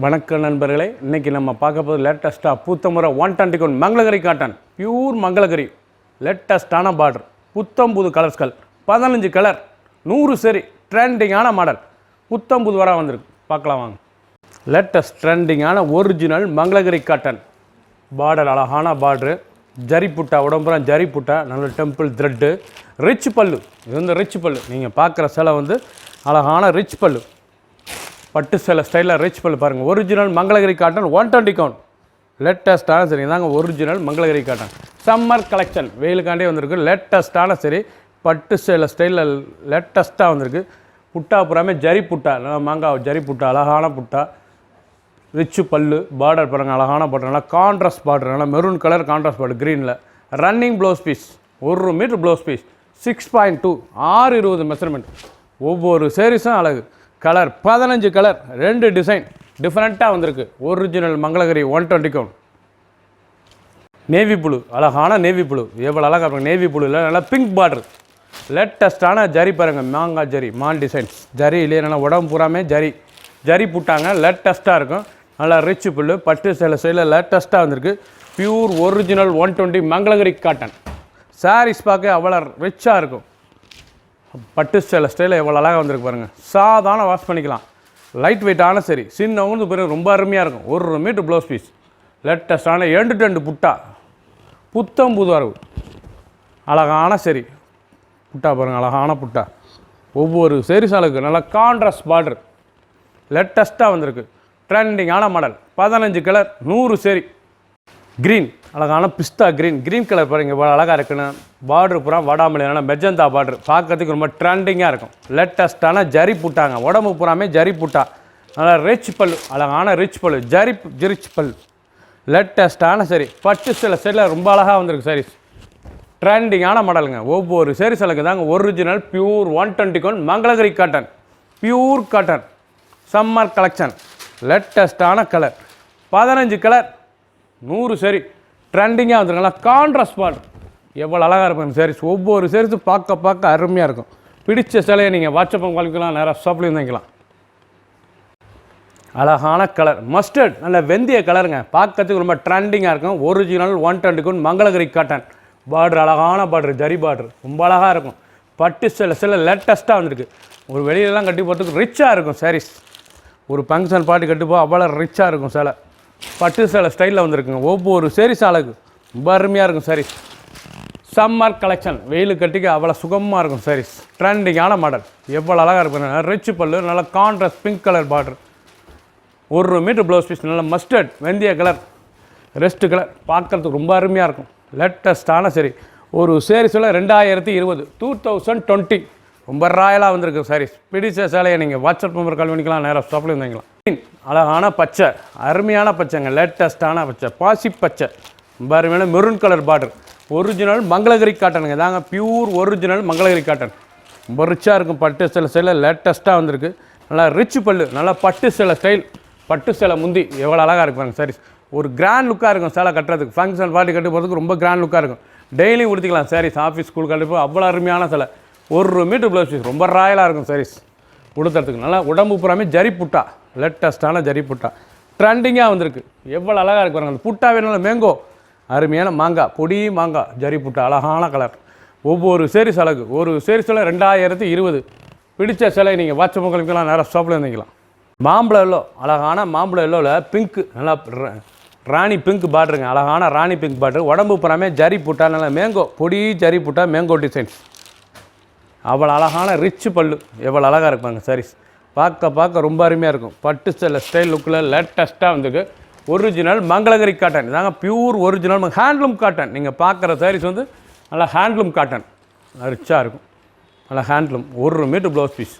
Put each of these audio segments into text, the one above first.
வணக்கம் நண்பர்களே, இன்றைக்கி நம்ம பார்க்க போது லேட்டஸ்ட்டாக பூத்தமுறை 120 மங்களகிரி காட்டன் பியூர் மங்களகிரி லேட்டஸ்டான பார்டர் புத்தம்புது கலர்ஸ்கள் 15 கலர் 100 சரி ட்ரெண்டிங்கான மாடல் புத்தம்புது வர வந்திருக்கு. பார்க்கலாம் வாங்க. லேட்டஸ்ட் ட்ரெண்டிங்கான ஒரிஜினல் மங்களகிரி காட்டன் பார்டர், அழகான பார்டரு, ஜரி புட்டா, உடம்புறம் ஜரி புட்டா, நல்ல டெம்பிள் த்ரெட்டு, ரிச் பல்லு. இது வந்து ரிச் பல்லு. நீங்கள் பார்க்குற சிலை வந்து அழகான ரிச் பல்லு, பட்டு சேலை ஸ்டைலில் ரிச் பல்லு பாருங்கள். ஒரிஜினல் மங்களகிரி காட்டன் 120 கவுண்ட் லேட்டஸ்ட்டான சரி தாங்க. Original Mangalagiri cotton summer collection வெயிலுக்காண்டே வந்திருக்கு. லேட்டஸ்ட்டான சரி பட்டு சேலை ஸ்டைலில் லேட்டஸ்ட்டாக வந்திருக்கு. புட்டா புறாமே ஜரி புட்டா, மாங்காய் ஜரி புட்டா, அழகான புட்டா, ரிச்சு பல்லு, பார்டர் பாருங்கள், அழகான பார்டர், நல்லா கான்ட்ராஸ்ட் பார்டர், நல்லா மெரூன் கலர் கான்ட்ராஸ்ட் பார்டர் க்ரீனில். Running blouse piece, 1 metre blouse piece, 6.2 620 measurement. ஒவ்வொரு சேரீஸும் அழகு. கலர் 15 கலர், 2 டிசைன் டிஃப்ரெண்ட்டாக வந்திருக்கு. Original Mangalagiri 120 count. Navy blue, அழகான நேவி ப்ளூ, எவ்வளோ அழகாக இருக்கும். நேவி ப்ளூவில் நல்லா பிங்க் பார்டர், லேட்டஸ்ட்டான ஜரி பாருங்கள், மாங்காய் ஜரி மான் டிசைன்ஸ் ஜரி இல்லையே, நல்லா உடம்பு பூராமே ஜரி ஜரி புட்டாங்க. லேட்டஸ்ட்டாக இருக்கும். நல்லா ரிச் புல்லு, பட்டு சேலை ஸ்டைலில் லேட்டஸ்ட்டாக வந்திருக்கு. Pure original 120 Mangalagiri cotton. Sarees பார்க்க அவ்வளோ ரிச்சாக இருக்கும். பட்டு சேலை ஸ்டைலில் எவ்வளோ அழகாக வந்திருக்கு பாருங்கள். சாதாரண வாஷ் பண்ணிக்கலாம். லைட் வெயிட்டான சரி, சின்னவங்க பிறகு ரொம்ப அருமையாக இருக்கும். 1 மீட்டர் ப்ளவுஸ் பீஸ், லேட்டஸ்டான 2 புட்டா, புத்தம் புது வரவு, அழகான சரி புட்டா பாருங்கள், அழகான புட்டா. ஒவ்வொரு சேரீசாலுக்கு நல்லா கான்ட்ராஸ்ட் பார்டர், லேட்டஸ்ட்டாக வந்திருக்கு. ட்ரெண்டிங்கான மாடல், 15 கலர் 100 சரி. க்ரீன், அழகான பிஸ்தா க்ரீன், க்ரீன் கலர் பாருங்கள் இவ்வளோ அழகாக இருக்குன்னு. பார்டர் பூரா வடாமலையான மெஜந்தா பார்டர், பார்க்கறதுக்கு ரொம்ப ட்ரெண்டிங்காக இருக்கும். லேட்டஸ்ட்டான ஜரி புட்டாங்க, உடம்பு பூராமே ஜரி புட்டா, நல்லா ரிச் பல்லு, அழகான ரிச் பல்லு, ரிச் பல்லு, லேட்டஸ்ட்டான சரி பட்டு சில சைடில் ரொம்ப அழகாக வந்திருக்கு. சாரீஸ் ட்ரெண்டிங்கான மாடலுங்க. ஒவ்வொரு சரி சிலக்கு தாங்க. Original pure 120 count Mangalagiri cotton, pure cotton summer collection. லேட்டஸ்ட்டான கலர் 15 கலர் 100 சரி ட்ரெண்டிங்காக வந்துருக்கலாம். கான்ட்ராஸ்ட் பார்டர் எவ்வளோ அழகாக இருக்கும் சாரீஸ். ஒவ்வொரு சாரீஸும் பார்க்க அருமையாக இருக்கும். பிடிச்ச சிலையை நீங்கள் வாட்ஸ்அப் குவாலிக்கலாம், நேராக ஷாப்லேயும் வாங்கிக்கலாம். அழகான கலர் மஸ்டர்ட், நல்ல வெந்தய கலருங்க, பார்க்கறதுக்கு ரொம்ப ட்ரெண்டிங்காக இருக்கும். Original 120 count Mangalagiri cotton. Border அழகான பார்டர், ஜரி பார்டர் ரொம்ப அழகாக இருக்கும். பட்டு சில லேட்டஸ்ட்டாக வந்திருக்கு. ஒரு வெளியிலலாம் கட்டி போகிறதுக்கு ரிச்சாக இருக்கும் சாரீஸ். ஒரு ஃபங்க்ஷன் பார்ட்டி கட்டிப்போ அவ்வளோ ரிச்சாக இருக்கும் சேலை. பட்டு சேலை ஸ்டைலில் வந்துருக்குங்க. ஒவ்வொரு சேரீஸ் அழகு, ரொம்ப அருமையாக இருக்கும் சாரீஸ். சம்மர் கலெக்ஷன் வெயில் கட்டிக்க அவ்வளோ சுகமாக இருக்கும் சாரீஸ். ட்ரெண்டிங்கான மாடல், எவ்வளோ அழகாக இருக்கும். ரிச் பல்லு, நல்லா contrast pink colour border, 1 metre blouse piece, நல்லா மஸ்டர்ட் வெந்தய கலர், ரெஸ்ட் கலர், பார்க்குறதுக்கு ரொம்ப அருமையாக இருக்கும். லேட்டஸ்ட்டான சரி. ஒரு சேரீஸில் 2020 ரொம்ப ராயலாக வந்திருக்கு சாரீஸ். பிடிச்ச சேலையை நீங்கள் வாட்ஸ்அப் நம்பர் கால் பண்ணிக்கலாம், நேராக ஷாப்பில் வாங்கிக்கலாம். அழகான பச்சை, அருமையான பச்சைங்க, லேட்டஸ்ட்டான பச்சை, பாசி பச்சை, ரொம்ப அருமையான maroon colour border. Original Mangalagiri காட்டனுங்க தாங்க. Pure original Mangalagiri cotton. ரொம்ப ரிச்சாக இருக்கும். பட்டு சேலை ஸ்டைலில் லேட்டஸ்ட்டாக வந்திருக்கு. நல்லா ரிச் பல்லு, நல்லா பட்டு சேலை ஸ்டைல், பட்டு சேலை முந்தி எவ்வளோ அழகாக இருக்கும் சாரீஸ். ஒரு கிராண்ட் லுக்காக இருக்கும் சேலை கட்டுறதுக்கு. ஃபங்க்ஷன் பார்ட்டி கட்டி போகிறதுக்கு ரொம்ப கிராண்ட் லுக்காக இருக்கும். டெய்லியும் உடுத்திக்கலாம் சாரீஸ். ஆஃபீஸ் ஸ்கூல் கட்டிப்போ அவ்வளோ அருமையான சேலை. 1 மீட்டர் ப்ளவுஸ் பீஸ், ரொம்ப ராயலாக இருக்கும் சாரீஸ் உடுத்துறதுக்கு. நல்லா உடம்பு பூராமே ஜரி புட்டா, லேட்டஸ்ட்டான ஜரி புட்டா ட்ரெண்டிங்காக வந்திருக்கு. எவ்வளோ அழகாக இருக்கு பாருங்கள். அந்த புட்டாவே நல்ல மேங்கோ, அருமையான மாங்காய், பொடி மாங்காய் ஜரி புட்டா, அழகான கலர். ஒவ்வொரு சேரீஸ் அழகு. ஒரு சேரீஸில் 2020. பிடிச்ச சிலை நீங்கள் வாட்ஸ்அப் பண்ணிக்கலாம், நேராக ஷாப்பில் இருந்துக்கலாம். மாம்பழ எல்லோ, அழகான மாம்பழ எல்லோவில் பிங்க்கு, நல்லா ராணி பிங்க் பார்டருங்க, அழகான ராணி பிங்க் பார்டர். உடம்பு பூராமே ஜரி புட்டா, நல்லா மேங்கோ, பொடி ஜரி புட்டா, மேங்கோ டிசைன்ஸ், அவ்வளோ அழகான ரிச் பல்லு, எவ்வளோ அழகாக இருப்பாங்க சாரீஸ். பார்க்க ரொம்ப அருமையாக இருக்கும். பட்டு சேலை ஸ்டைல் லுக்கில் லேட்டஸ்ட்டாக வந்துருக்கு. ஒரிஜினல் மங்களகிரி காட்டன் இதாங்க. Pure original handloom cotton. நீங்கள் பார்க்குற சாரீஸ் வந்து நல்லா ஹேண்ட்லூம் காட்டன், ரிச்சாக இருக்கும். நல்லா ஹேண்ட்லூம் 1 மீட்டர் ப்ளவுஸ் பீஸ்,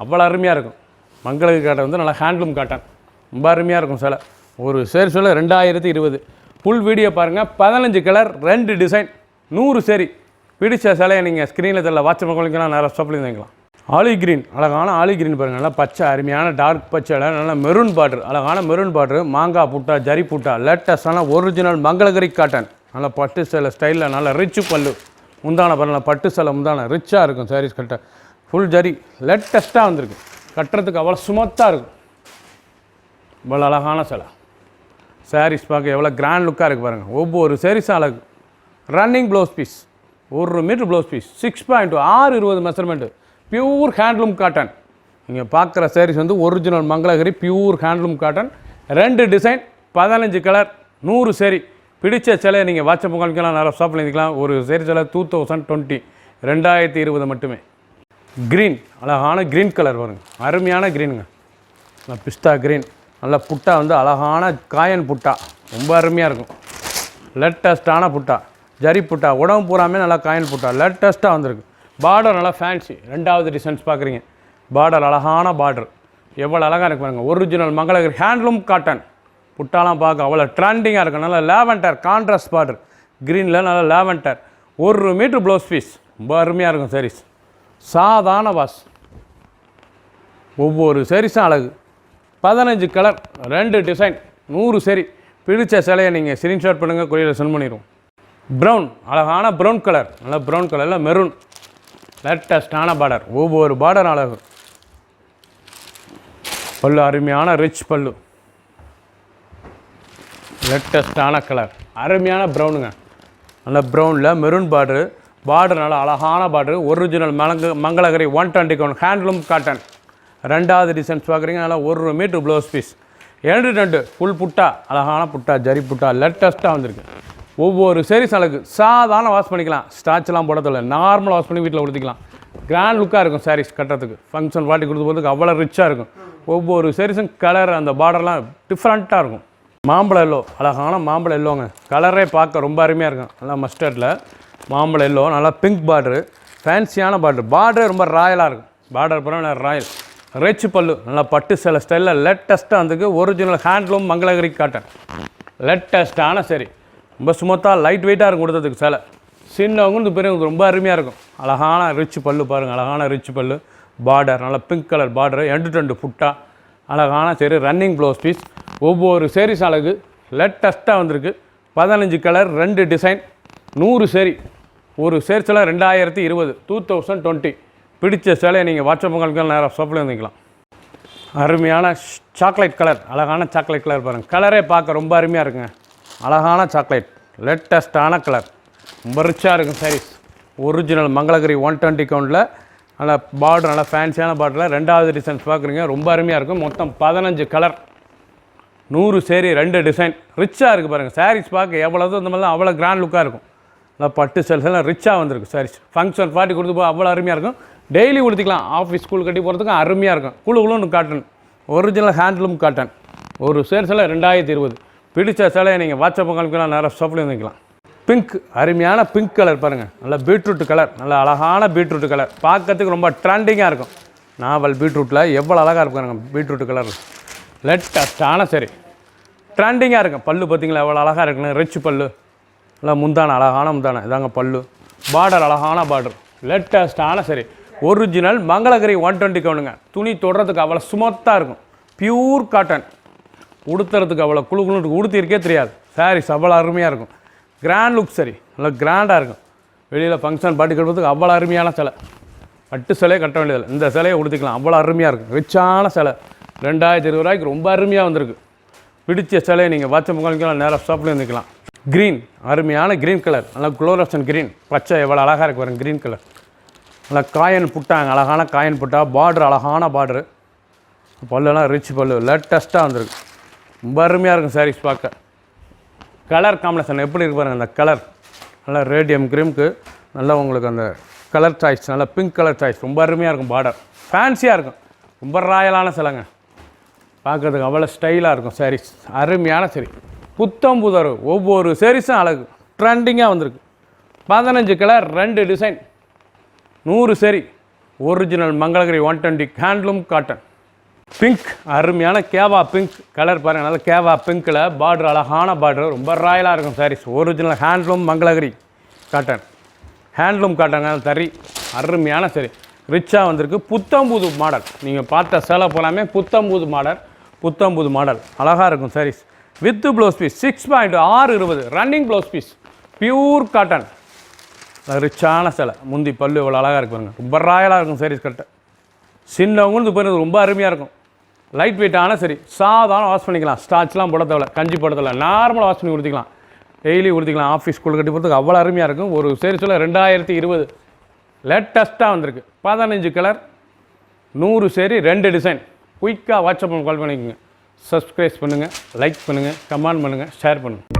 அவ்வளோ அருமையாக இருக்கும். மங்களகிரி காட்டன் வந்து நல்லா ஹேண்ட்லூம் காட்டன், ரொம்ப அருமையாக இருக்கும் சிலை. ஒரு சேரீஸில் 2020. ஃபுல் வீடியோ பாருங்கள். 15 கலர் 2 டிசைன் 100 சேரீ. பிடிச்ச சிலையை நீங்கள் ஸ்க்ரீனில் தெரியல வாட்ஸ்அப் பண்ணிக்கலாம், நேராக ஷாப்பில் வாங்கிக்கலாம். ஆலி க்ரீன், அழகான ஆலி க்ரீன் பாருங்கள், நல்லா பச்சை, அருமையான டார்க் பச்சை, நல்லா மெரூன் பார்டர், அழகான மெரூன் பார்டர், மாங்காய் புட்டா, ஜரி புட்டா, லேட்டஸ்டான ஒரிஜினல் மங்களகிரி காட்டன். நல்லா பட்டு சேலை ஸ்டைலில் நல்லா ரிச் பல்லு, முந்தான பாருங்கள், பட்டு சேலை முந்தான ரிச்சாக இருக்கும் சாரீஸ் கட்ட. ஃபுல் ஜரி லேட்டஸ்ட்டாக வந்திருக்கு. கட்டுறதுக்கு அவ்வளோ சுமத்தாக இருக்கும். இவ்வளோ அழகான சிலை. சாரீஸ் பார்க்க எவ்வளோ கிராண்ட் லுக்காக இருக்குது பாருங்கள். ஒவ்வொரு சாரீஸும் அழகு. Running blouse piece, 1 metre blouse piece, 6.2 620 measurement, pure handloom cotton. நீங்கள் பார்க்குற சாரீஸ் வந்து original Mangalagiri pure handloom cotton. 2 design, 15 colour, 100 saree. பிடிச்ச சிலையை நீங்கள் வாட்ஸ்அப் காமிக்கலாம், நிறைய ஷாப்பில் இருந்துக்கலாம். ஒரு சேரீ சிலை 2020 2020 மட்டுமே. க்ரீன், அழகான க்ரீன் கலர் வருங்க. அருமையான க்ரீனுங்க. நல்லா பிஸ்தா க்ரீன். நல்லா புட்டா வந்து அழகான காயன் புட்டா, ரொம்ப அருமையாக இருக்கும். லேட்டஸ்ட்டான புட்டா, ஜரி புட்டா, உடம்பு பூராமே நல்லா காயன் புட்டா, லேட்டஸ்ட்டாக வந்திருக்கு. பார்டர் நல்லா ஃபேன்சி. 2வது டிசைன்ஸ் பார்க்குறீங்க. பார்டர் அழகான பார்டர், எவ்வளோ அழகாக இருக்கு பாருங்க. Original Mangalagiri handloom cotton. புட்டாலாம் பார்க்க அவ்வளோ ட்ரெண்டிங்காக இருக்கும். நல்லா லேவெண்டர் கான்ட்ராஸ்ட் பார்டர், க்ரீனில் நல்லா லேவெண்டர். 1 மீட்டர் ப்ளவுஸ் பீஸ், ரொம்ப அருமையாக இருக்கும் சாரீஸ். சாதாரண வாஸ். ஒவ்வொரு சாரீஸும் அழகு. 15 கலர், 2 டிசைன், 100 சேரீ. பிடிச்ச சிலையை நீங்கள் ஸ்க்ரீன்ஷாட் பண்ணுங்கள், கொரியரில் சென்ட் பண்ணிடுவோம். ப்ரௌன், அழகான ப்ரௌன் கலர், நல்லா ப்ரௌன் கலரில் மெரூன், லேட்டஸ்டான பார்டர். ஒவ்வொரு பார்டர் அழகு. பல்லு அருமையான ரிச் பல்லு, லேட்டஸ்டான கலர், அருமையான ப்ரௌனுங்க. நல்லா ப்ரௌனில் மெரூன் பார்டரு. பார்டர் நல்லா அழகான border. Original Mangalagiri 120 handloom cotton. 2வது டிசைன்ஸ் பார்க்குறீங்க. நல்லா 1 மீட்டர் ப்ளவுஸ் பீஸ், 2 ஃபுல் புட்டா, அழகான புட்டா, ஜரி புட்டா, லேட்டஸ்ட்டாக வந்திருக்கு. ஒவ்வொரு சேரீஸ் அழகு. சாதாரண வாஷ் பண்ணிக்கலாம், ஸ்டார்ச்லாம் போடதில்லை. நார்மலாக வாஷ் பண்ணி வீட்டில் கொடுத்துக்கலாம். கிராண்ட் லுக்காக இருக்கும் சாரீஸ் கட்டுறதுக்கு. ஃபங்க்ஷன் பார்ட்டி கொடுத்து போகிறதுக்கு அவ்வளோ ரிச்சாக இருக்கும். ஒவ்வொரு சேரீஸும் கலர், அந்த பார்டர்லாம் டிஃப்ரெண்ட்டாக இருக்கும். மாம்பழ எல்லோ, அழகான மாம்பழ எல்லோங்க. கலரே பார்க்க ரொம்ப அருமையாக இருக்கும். நல்லா மஸ்டர்டில் மாம்பழ எல்லோ, நல்லா பிங்க் பார்டரு, ஃபேன்சியான பார்டரு. பார்டரே ரொம்ப ராயலாக இருக்கும். பார்டர் பிறகு ராயல். ரிச் பல்லு, நல்லா பட்டு சில ஸ்டைலில் லேட்டஸ்ட்டாக வந்துருக்கு. ஒரிஜினல் ஹேண்ட்லூம் மங்களகிரி காட்டன், லேட்டஸ்ட்டான சரி. ரொம்ப ஸ்மூத்தாக லைட் வெயிட்டாக இருக்கும் கொடுத்ததுக்கு சிலை. சின்னவங்க பெரியவங்க ரொம்ப அருமையாக இருக்கும். அழகான ரிச் பல்லு பாருங்கள், அழகான ரிச் பல்லு. பார்டர் நல்லா பிங்க் கலர் பார்டரு, 2 புட்டா, அழகான சரி. Running blouse piece. ஒவ்வொரு சேரீஸ் அழகு. லேட்டஸ்ட்டாக வந்திருக்கு. 15 கலர், 2 டிசைன், 100 சேரீ. ஒரு சேரீஸில் 2020 2020. பிடிச்ச சிலையை நீங்கள் வாட்ஸ்அப் காமிக்கலாம், நேராக ஷாப்பில் இருந்துக்கலாம். அருமையான சாக்லேட் கலர், அழகான சாக்லேட் கலர் பாருங்கள். கலரே பார்க்க ரொம்ப அருமையாக இருக்குங்க. அழகான சாக்லேட், லேட்டஸ்ட்டான கலர், ரொம்ப ரிச்சாக இருக்கும் சாரீஸ். ஒரிஜினல் மங்களகிரி 120 கவுண்டில் நல்லா பார்டர், நல்லா ஃபேன்சியான பார்டரில் 2வது டிசைன்ஸ் பார்க்குறீங்க. ரொம்ப அருமையாக இருக்கும். மொத்தம் 15 கலர், 100 சேரீ, 2 டிசைன். ரிச்சாக இருக்குது பாருங்கள். சாரீஸ் பார்க்க எவ்வளோ இந்த மாதிரிலாம் அவ்வளோ கிராண்ட் லுக்காக இருக்கும். நல்லா பட்டு செல்ஸ் எல்லாம் ரிச்சாக வந்திருக்கு சாரீஸ். ஃபங்க்ஷன் பார்ட்டி கொடுத்து போக அவ்வளோ அருமையாக இருக்கும். டெய்லி உடுத்திக்கலாம். ஆஃபீஸ் ஸ்கூல் கட்டி போகிறதுக்கும் அருமையாக இருக்கும். குழுன்னு காட்டன், ஒரிஜினல் ஹேண்ட்லூம் காட்டன். ஒரு சேரீஸில் 2020. பிடிச்ச சிலையை நீங்கள் வாட்ஸ்அப் காமிக்கலாம், நேராக ஷாப்பில் இருந்துக்கலாம். பிங்க், அருமையான பிங்க் கலர் பாருங்கள். நல்லா பீட்ரூட் கலர், நல்லா அழகான பீட்ரூட் கலர். பார்க்கறதுக்கு ரொம்ப ட்ரெண்டிங்காக இருக்கும். நாவல் பீட்ரூட்டில் எவ்வளோ அழகாக இருக்கும் பீட்ரூட் கலர். லேட்டஸ்ட்டான சரி, ட்ரெண்டிங்காக இருக்கும். பல்லு பார்த்தீங்களா எவ்வளோ அழகாக இருக்குன்னு. ரிச் பல்லு, நல்லா முந்தான, அழகான முந்தான. இதாங்க பல்லு. பார்டர் அழகான பார்டர், லேட்டஸ்ட்டான சரி. ஒரிஜினல் மங்களகிரி 120 கவுனுங்க. துணி தொடுறதுக்கு அவ்வளோ ஸ்மூத்தாக இருக்கும். Pure cotton. உடுத்துறதுக்கு அவ்வளோ குழுன்னு உடுத்திருக்கே தெரியாது. சாரீஸ் அவ்வளோ அருமையாக இருக்கும். கிராண்ட் லுக் சரி, நல்லா கிராண்டாக இருக்கும். வெளியில் ஃபங்க்ஷன் பார்ட்டி கட்டுறதுக்கு அவ்வளோ அருமையான சிலை. பட்டு சிலையை கட்ட வேண்டியதில்லை, இந்த சிலையை உடுத்திக்கலாம். அவ்வளோ அருமையாக இருக்கும். ரிச்சான சிலை. 2020 ரூபாய்க்கு ரொம்ப அருமையாக வந்திருக்கு. பிடிச்ச சிலையை நீங்கள் வாட்ஸ்அப் காமிக்கலாம், நேராக ஷாப்பில் இருந்துக்கலாம். க்ரீன், அருமையான க்ரீன் கலர், நல்லா குளோரசன் க்ரீன். பச்சை எவ்வளோ அழகாக இருக்கு பாருங்க. க்ரீன் கலர், நல்லா காயன் புட்டாங்க, அழகான காயன் புட்டா. பார்டர் அழகான பார்டரு. பல்லுலாம் ரிச் பல்லு, லேட்டஸ்ட்டாக வந்திருக்கு. ரொம்ப அருமையாக இருக்கும் சாரீஸ் பார்க்க. கலர் காம்பினேஷன் எப்படி இருக்கு பாருங்கள். அந்த கலர் நல்லா ரேடியம் க்ரீமுக்கு நல்லா உங்களுக்கு அந்த கலர் சாய்ஸ், நல்லா பிங்க் கலர் சாய்ஸ். ரொம்ப அருமையாக இருக்கும். பார்டர் ஃபேன்சியாக இருக்கும். ரொம்ப ராயலான சிலைங்க. பார்க்குறதுக்கு அவ்வளோ ஸ்டைலாக இருக்கும் சாரீஸ். அருமையான சரி. புத்தம் புதர். ஒவ்வொரு சாரீஸும் அழகு. ட்ரெண்டிங்காக வந்திருக்கு. 15 colour, 2 design, 100 sari. Original Mangalagiri 120 handloom cotton. Pink, அருமையான கேவா பிங்க் கலர் பாருங்கள். நல்லா கேவா பிங்க்கில் பார்டர், அழகான பார்டர். ரொம்ப ராயலாக இருக்கும் sarees. Original handloom Mangalagiri cotton. Handloom cotton தறி. அருமையான சரி, ரிச்சாக வந்திருக்கு. புத்தம்புது மாடல். நீங்கள் பார்த்த சேலை போலாமே புத்தம்புது மாடல். புத்தம்புது மாடல் அழகாக இருக்கும் saris. With blouse piece 6.620 running blouse piece. Pure cotton, ரிச்சான சிலை. முந்தி பல்லு இவ்வளோ அழகாக இருக்கு பாருங்க. ரொம்ப ராயலாக இருக்கும் சாரீஸ் கட்ட. சின்னவங்களுக்கு போயிருந்தது ரொம்ப அருமையாக இருக்கும். லைட் வெயிட் ஆனால் சரி சாதாரண வாஷ் பண்ணிக்கலாம். ஸ்டார்ச்லாம் போட தேவை, கஞ்சி போட தேவை, நார்மலாக வாஷ் பண்ணி கொடுத்துக்கலாம். டெய்லி கொடுத்துக்கலாம். ஆஃபீஸ் ஸ்கூல் கட்டி போகிறதுக்கு அவ்வளோ அருமையாக இருக்கும். ஒரு சரி சொல்ல 2020 லேட்டஸ்ட்டாக வந்திருக்கு. 15 கலர், 100 சேரி, 2 டிசைன். குயிக்காக வாட்ஸ்அப் கால் பண்ணிக்கோங்க. சப்ஸ்கிரைப் பண்ணுங்கள், லைக் பண்ணுங்கள், கமெண்ட் பண்ணுங்கள், ஷேர் பண்ணுங்கள்.